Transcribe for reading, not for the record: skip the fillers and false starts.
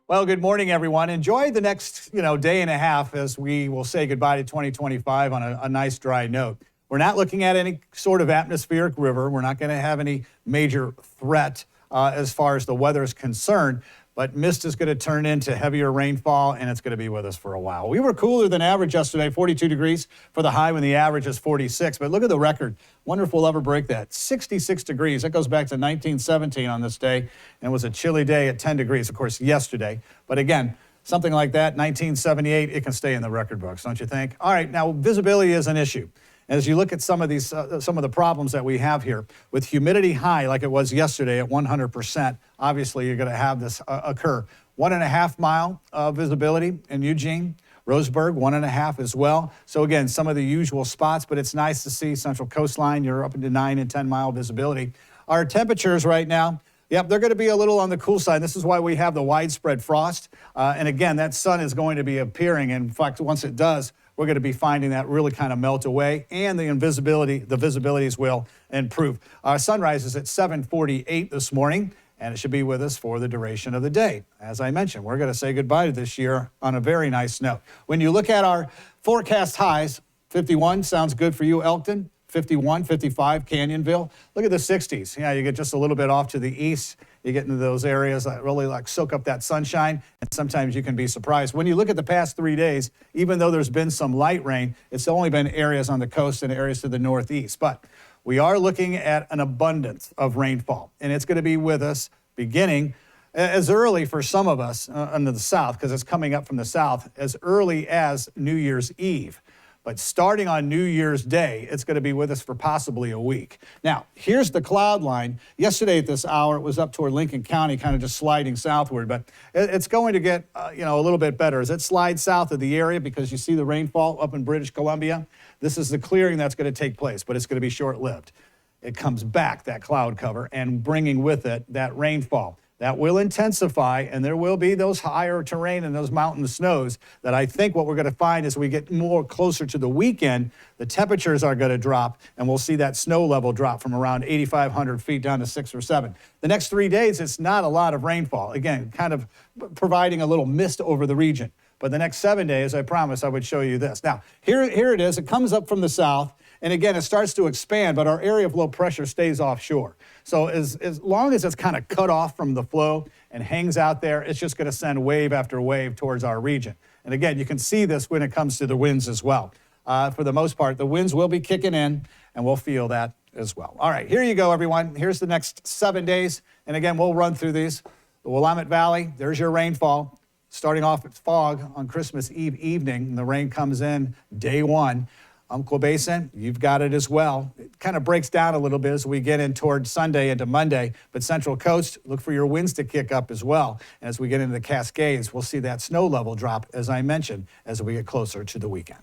Well, good morning, everyone. Enjoy the next, day and a half as we will say goodbye to 2025 on a nice dry note. We're not looking at any sort of atmospheric river. We're not going to have any major threat as far as the weather is concerned. But mist is going to turn into heavier rainfall, and it's going to be with us for a while. We were cooler than average yesterday, 42 degrees for the high when the average is 46. But look at the record. Wonder if we'll ever break that. 66 degrees. That goes back to 1917 on this day, and it was a chilly day at 10 degrees, of course, yesterday. But again, something like that, 1978, it can stay in the record books, don't you think? All right, now visibility is an issue. As you look at some of the problems that we have here, with humidity high like it was yesterday at 100%, obviously you're going to have this occur. 1.5 mile visibility in Eugene. Roseburg, 1.5 as well. So again, some of the usual spots, but it's nice to see Central Coastline. You're up into 9 and 10 mile visibility. Our temperatures right now, yep, they're going to be a little on the cool side. This is why we have the widespread frost. And again, that sun is going to be appearing. In fact, once it does, we're going to be finding that really kind of melt away, and the visibilities will improve. Our sunrise is at 7:48 this morning, and it should be with us for the duration of the day. As I mentioned, we're going to say goodbye to this year on a very nice note. When you look at our forecast highs, 51 sounds good for you, Elkton. 51, 55, Canyonville. Look at the 60s. Yeah, you get just a little bit off to the east. You get into those areas that really soak up that sunshine, and sometimes you can be surprised. When you look at the past 3 days, even though there's been some light rain, it's only been areas on the coast and areas to the northeast. But we are looking at an abundance of rainfall, and it's going to be with us beginning as early for some of us into the south, because it's coming up from the south, as early as New Year's Eve. But starting on New Year's Day, it's going to be with us for possibly a week. Now, here's the cloud line. Yesterday at this hour, it was up toward Lincoln County, kind of just sliding southward. But it's going to get, a little bit better as it slides south of the area, because you see the rainfall up in British Columbia. This is the clearing that's going to take place, but it's going to be short-lived. It comes back, that cloud cover, and bringing with it that rainfall. That will intensify, and there will be those higher terrain and those mountain snows that I think what we're going to find as we get more closer to the weekend, the temperatures are going to drop, and we'll see that snow level drop from around 8,500 feet down to 6 or 7. The next 3 days, it's not a lot of rainfall. Again, kind of providing a little mist over the region. But the next 7 days, I promise I would show you this. Now, here it is. It comes up from the south. And again, it starts to expand, but our area of low pressure stays offshore. So as long as it's kind of cut off from the flow and hangs out there, it's just going to send wave after wave towards our region. And again, you can see this when it comes to the winds as well. For the most part, the winds will be kicking in, and we'll feel that as well. All right, here you go, everyone. Here's the next 7 days. And again, we'll run through these. The Willamette Valley, there's your rainfall. Starting off at fog on Christmas Eve evening, and the rain comes in day 1. Umpqua Basin, you've got it as well. It kind of breaks down a little bit as we get in toward Sunday into Monday, but Central Coast, look for your winds to kick up as well. And as we get into the Cascades, we'll see that snow level drop, as I mentioned, as we get closer to the weekend.